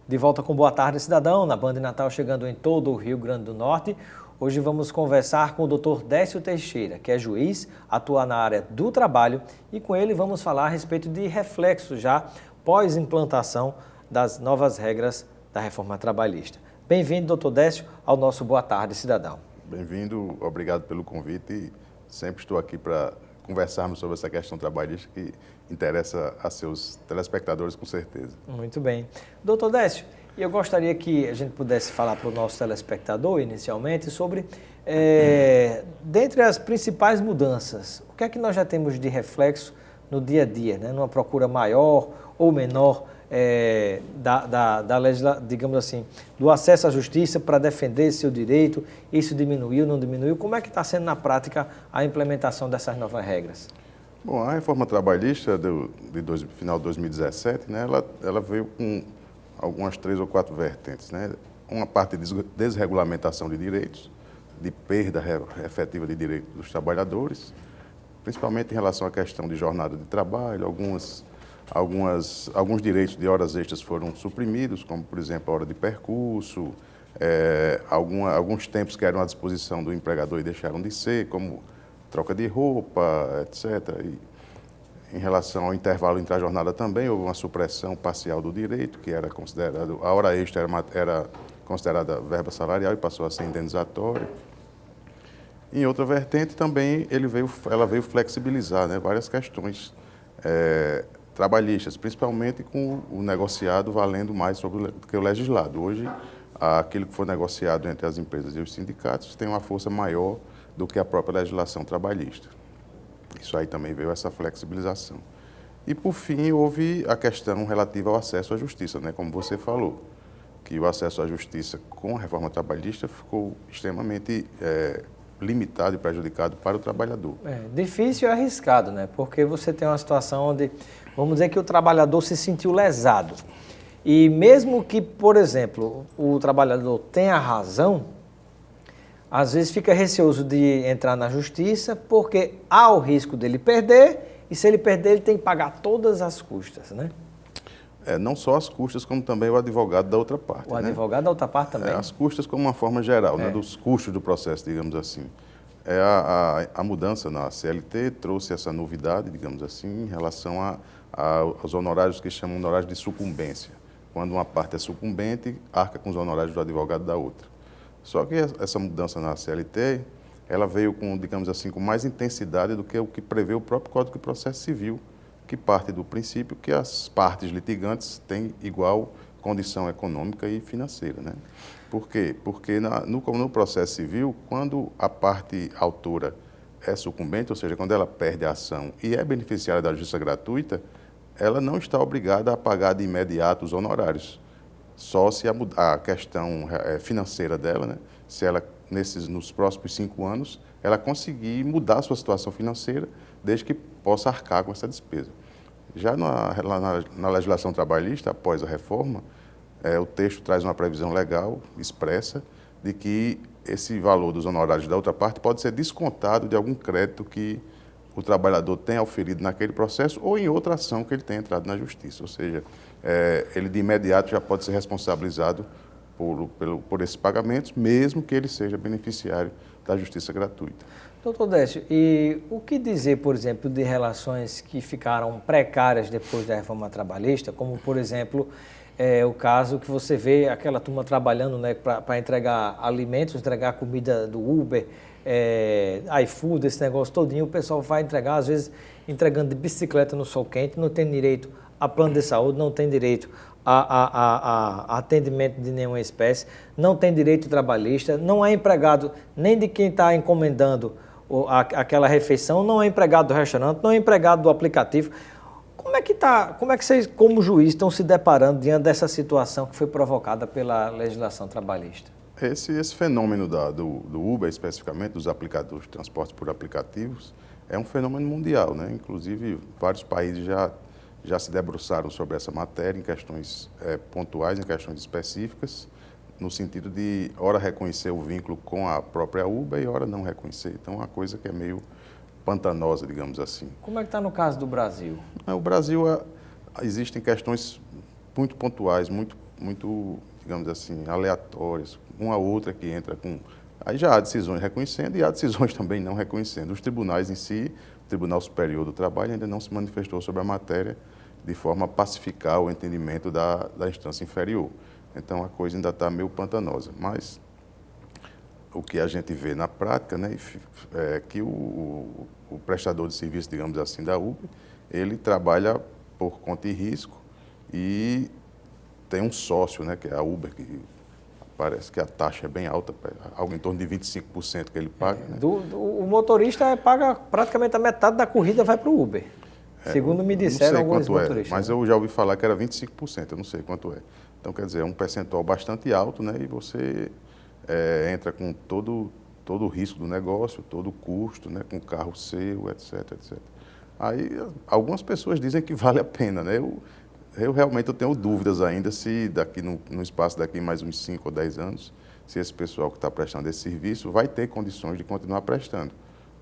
De volta com Boa Tarde Cidadão, na Band Natal chegando em todo o Rio Grande do Norte. Hoje vamos conversar com o Dr. Décio Teixeira, que é juiz, atua na área do trabalho, e com ele vamos falar a respeito de reflexos já pós-implantação das novas regras da reforma trabalhista. Bem-vindo, doutor Décio, ao nosso Boa Tarde Cidadão. Bem-vindo, obrigado pelo convite. Sempre estou aqui para conversarmos sobre essa questão trabalhista que interessa a seus telespectadores, com certeza. Muito bem. Doutor Décio, eu gostaria que a gente pudesse falar para o nosso telespectador, inicialmente, sobre, dentre as principais mudanças, o que é que nós já temos de reflexo no dia a dia, né? Numa procura maior ou menor digamos assim, do acesso à justiça para defender seu direito. Isso diminuiu, não diminuiu? Como é que está sendo na prática a implementação dessas novas regras? Bom, a reforma trabalhista final de 2017, né, ela veio com algumas 3 ou 4 vertentes, né? Uma parte de desregulamentação de direitos, de perda efetiva de direitos dos trabalhadores, principalmente em relação à questão de jornada de trabalho. Alguns direitos de horas extras foram suprimidos, como, por exemplo, a hora de percurso, alguns tempos que eram à disposição do empregador e deixaram de ser, como troca de roupa, etc. E, em relação ao intervalo intra-jornada também, houve uma supressão parcial do direito, que era considerado, a hora extra era considerada verba salarial e passou a ser indenizatória. Em outra vertente também, ela veio flexibilizar, né, várias questões trabalhistas, principalmente com o negociado valendo mais do que o legislado. Hoje, aquilo que for negociado entre as empresas e os sindicatos tem uma força maior do que a própria legislação trabalhista. Isso aí também veio essa flexibilização. E, por fim, houve a questão relativa ao acesso à justiça, né? Como você falou, que o acesso à justiça com a reforma trabalhista ficou extremamente limitado e prejudicado para o trabalhador. Difícil e arriscado, né? Porque você tem uma situação onde, vamos dizer que o trabalhador se sentiu lesado. E mesmo que, por exemplo, o trabalhador tenha razão, às vezes fica receoso de entrar na justiça porque há o risco dele perder, e se ele perder, ele tem que pagar todas as custas, né? Não só as custas, como também o advogado da outra parte. O advogado da outra parte também. As custas como uma forma geral, né, dos custos do processo, digamos assim. A mudança na CLT trouxe essa novidade, digamos assim, em relação aos honorários que chamam de honorários de sucumbência. Quando uma parte é sucumbente, arca com os honorários do advogado da outra. Só que essa mudança na CLT, ela veio com, digamos assim, com mais intensidade do que o que prevê o próprio Código de Processo Civil, que parte do princípio que as partes litigantes têm igual condição econômica e financeira, né? Por quê? Porque no processo civil, quando a parte autora é sucumbente, ou seja, quando ela perde a ação e é beneficiária da justiça gratuita, ela não está obrigada a pagar de imediato os honorários. Só se a questão financeira dela, né, se ela, nos próximos 5 anos, ela conseguir mudar a sua situação financeira, desde que possa arcar com essa despesa. Já na legislação trabalhista, após a reforma, o texto traz uma previsão legal, expressa, de que esse valor dos honorários da outra parte pode ser descontado de algum crédito que o trabalhador tenha oferido naquele processo ou em outra ação que ele tenha entrado na justiça. Ou seja, ele de imediato já pode ser responsabilizado por esses pagamentos, mesmo que ele seja beneficiário da justiça gratuita. Doutor Décio, e o que dizer, por exemplo, de relações que ficaram precárias depois da reforma trabalhista, como, por exemplo, o caso que você vê aquela turma trabalhando, né, para entregar alimentos, entregar comida do Uber, iFood, esse negócio todinho, o pessoal vai entregar, às vezes, entregando de bicicleta no sol quente, não tem direito a plano de saúde, não tem direito a atendimento de nenhuma espécie, não tem direito trabalhista, não é empregado nem de quem está encomendando aquela refeição, não é empregado do restaurante, não é empregado do aplicativo. Como é que vocês, como juiz, estão se deparando diante dessa situação que foi provocada pela legislação trabalhista? Esse fenômeno do Uber, especificamente, dos aplicativos de transporte por aplicativos, é um fenômeno mundial, né? Inclusive, vários países já se debruçaram sobre essa matéria em questões pontuais, em questões específicas, no sentido de, ora, reconhecer o vínculo com a própria Uber e, ora, não reconhecer. Então, é uma coisa que é meio pantanosa, digamos assim. Como é que está no caso do Brasil? No Brasil, existem questões muito pontuais, muito muito, digamos assim, aleatórias, uma outra que entra com... Aí já há decisões reconhecendo e há decisões também não reconhecendo. Os tribunais em si, o Tribunal Superior do Trabalho ainda não se manifestou sobre a matéria de forma a pacificar o entendimento da instância inferior. Então, a coisa ainda está meio pantanosa. Mas o que a gente vê na prática, né, é que o prestador de serviço, digamos assim, da Uber, ele trabalha por conta e risco e tem um sócio, né, que é a Uber, que parece que a taxa é bem alta, algo em torno de 25% que ele paga. Né? O motorista paga praticamente a metade da corrida vai para o Uber. Segundo me disseram alguns motoristas. Mas eu já ouvi falar que era 25%, eu não sei quanto é. Então, quer dizer, é um percentual bastante alto, né? E você entra com todo o risco do negócio, todo o custo, né? Com o carro seu, etc, etc. Aí, algumas pessoas dizem que vale a pena, né? Eu realmente tenho dúvidas ainda se daqui no espaço daqui mais uns 5 ou 10 anos, se esse pessoal que está prestando esse serviço vai ter condições de continuar prestando.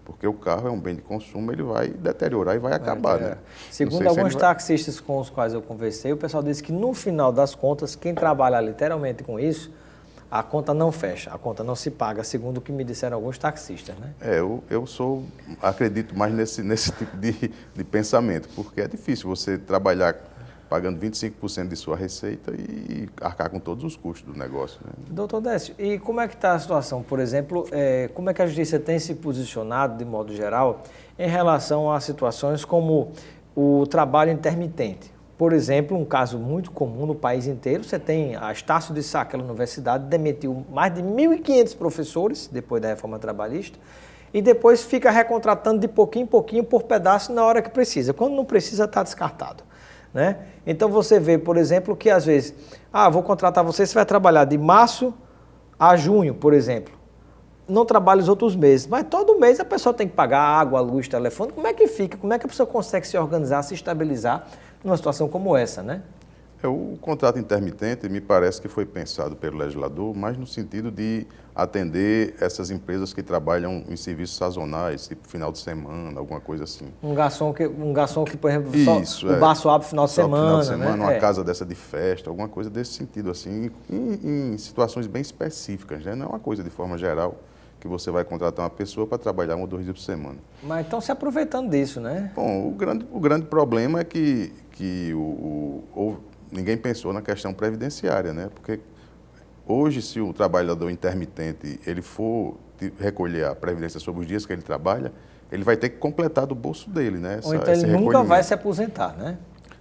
Porque o carro é um bem de consumo, ele vai deteriorar e vai acabar, né? Segundo alguns taxistas com os quais eu conversei, o pessoal disse que no final das contas, quem trabalha literalmente com isso, a conta não fecha, a conta não se paga, segundo o que me disseram alguns taxistas, né? Eu acredito mais nesse tipo de pensamento, porque é difícil você trabalhar pagando 25% de sua receita e arcar com todos os custos do negócio. Né? Doutor Décio, e como é que está a situação? Por exemplo, como é que a Justiça tem se posicionado, de modo geral, em relação a situações como o trabalho intermitente? Por exemplo, um caso muito comum no país inteiro, você tem a Estácio de Sá, aquela universidade, demitiu mais de 1.500 professores, depois da reforma trabalhista, e depois fica recontratando de pouquinho em pouquinho, por pedaço, na hora que precisa. Quando não precisa, está descartado. Né? Então você vê, por exemplo, que às vezes, vou contratar você vai trabalhar de março a junho, por exemplo. Não trabalha os outros meses, mas todo mês a pessoa tem que pagar água, luz, telefone. Como é que fica? Como é que a pessoa consegue se organizar, se estabilizar numa situação como essa, né? O contrato intermitente me parece que foi pensado pelo legislador, mas no sentido de atender essas empresas que trabalham em serviços sazonais, tipo final de semana, alguma coisa assim. Um garçom que por exemplo, o bar só abre final de semana, né? Uma casa dessa de festa, alguma coisa desse sentido, assim, em situações bem específicas, né? Não é uma coisa de forma geral que você vai contratar uma pessoa para trabalhar 1 ou 2 dias por semana. Mas estão se aproveitando disso, né? Bom, o grande problema é que ninguém pensou na questão previdenciária, né? Porque hoje, se o trabalhador intermitente ele for recolher a previdência sobre os dias que ele trabalha, ele vai ter que completar do bolso dele, né? Ou então ele nunca vai se aposentar, né?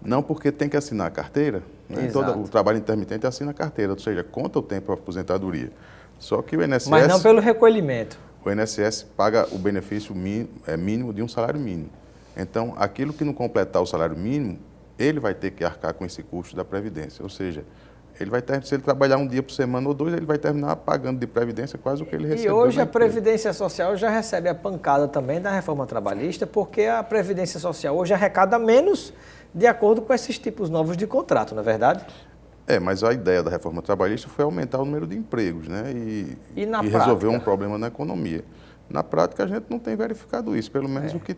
Não, porque tem que assinar a carteira. Né? O trabalho intermitente assina a carteira, ou seja, conta o tempo para a aposentadoria. Só que o INSS... Mas não pelo recolhimento. O INSS paga o benefício mínimo de um salário mínimo. Então, aquilo que não completar o salário mínimo, ele vai ter que arcar com esse custo da Previdência. Ou seja, se ele trabalhar 1 dia por semana ou 2, ele vai terminar pagando de Previdência quase o que ele recebeu. E hoje a Previdência Social já recebe a pancada também da reforma trabalhista, porque a Previdência Social hoje arrecada menos de acordo com esses tipos novos de contrato, não é verdade? Mas a ideia da reforma trabalhista foi aumentar o número de empregos, né? E resolver um problema na economia. Na prática, a gente não tem verificado isso. Pelo menos o que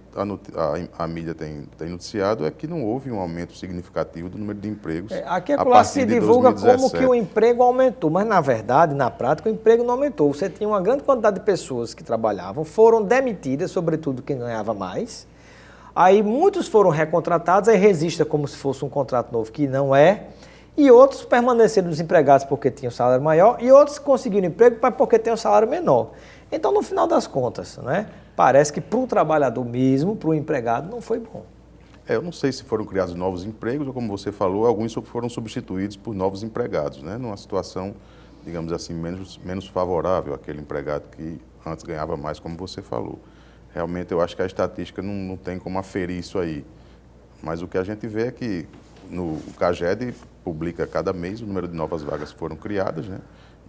a mídia tem noticiado é que não houve um aumento significativo do número de empregos. Aqui a classe se divulga como que o emprego aumentou, mas na verdade, na prática, o emprego não aumentou. Você tinha uma grande quantidade de pessoas que trabalhavam, foram demitidas, sobretudo quem ganhava mais. Aí muitos foram recontratados, aí registra como se fosse um contrato novo, que não é. E outros permaneceram desempregados porque tinham salário maior e outros conseguiram emprego porque têm um salário menor. Então, no final das contas, né, parece que para o trabalhador mesmo, para o empregado, não foi bom. Eu não sei se foram criados novos empregos ou, como você falou, alguns foram substituídos por novos empregados, né, numa situação, digamos assim, menos favorável àquele empregado que antes ganhava mais, como você falou. Realmente, eu acho que a estatística não tem como aferir isso aí. Mas o que a gente vê é que o CAGED publica cada mês o número de novas vagas que foram criadas, né?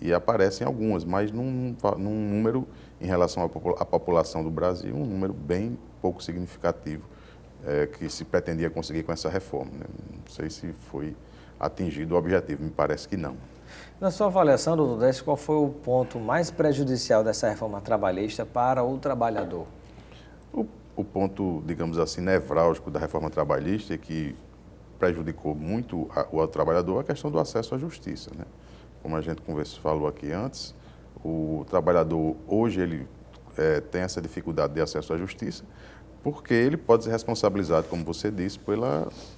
E aparecem algumas, mas num número, em relação à população do Brasil, um número bem pouco significativo que se pretendia conseguir com essa reforma, né? Não sei se foi atingido o objetivo, me parece que não. Na sua avaliação, doutor Décio, qual foi o ponto mais prejudicial dessa reforma trabalhista para o trabalhador? O ponto, digamos assim, nevrálgico da reforma trabalhista é que prejudicou muito o trabalhador a questão do acesso à justiça, né? Como a gente falou aqui antes, o trabalhador hoje ele tem essa dificuldade de acesso à justiça porque ele pode ser responsabilizado, como você disse,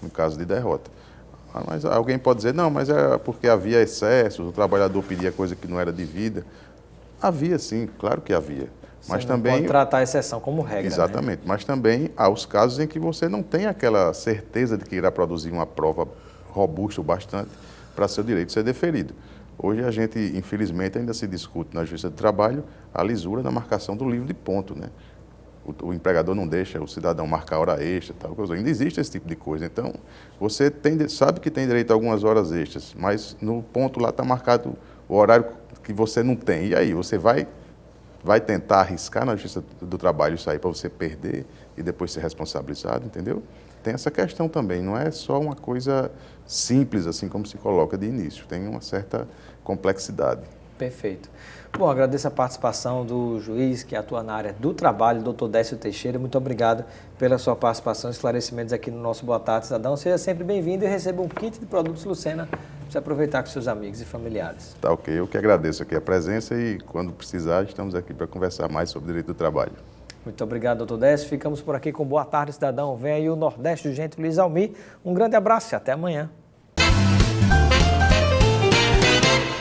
no caso de derrota. Mas alguém pode dizer, não, mas é porque havia excessos, o trabalhador pedia coisa que não era devida. Havia sim, claro que havia. Mas Você também não pode tratar a exceção como regra. Exatamente, né? Mas também há os casos em que você não tem aquela certeza de que irá produzir uma prova robusta o bastante para seu direito ser deferido. Hoje a gente, infelizmente, ainda se discute na Justiça do Trabalho a lisura da marcação do livro de ponto, né? O empregador não deixa o cidadão marcar hora extra, tal coisa. Ainda existe esse tipo de coisa. Então, você sabe que tem direito a algumas horas extras, mas no ponto lá está marcado o horário que você não tem. E aí, você vai tentar arriscar na Justiça do Trabalho isso aí para você perder e depois ser responsabilizado, entendeu? Tem essa questão também, não é só uma coisa simples, assim como se coloca de início, tem uma certa complexidade. Perfeito. Bom, agradeço a participação do juiz que atua na área do trabalho, doutor Décio Teixeira. Muito obrigado pela sua participação e esclarecimentos aqui no nosso Boa Tarde, Cidadão. Seja sempre bem-vindo e receba um kit de produtos Lucena para você aproveitar com seus amigos e familiares. Tá ok, eu que agradeço aqui a presença e quando precisar estamos aqui para conversar mais sobre direito do trabalho. Muito obrigado, doutor Décio. Ficamos por aqui com Boa Tarde, Cidadão. Vem aí o Nordeste do Gente, Luiz Almir. Um grande abraço e até amanhã.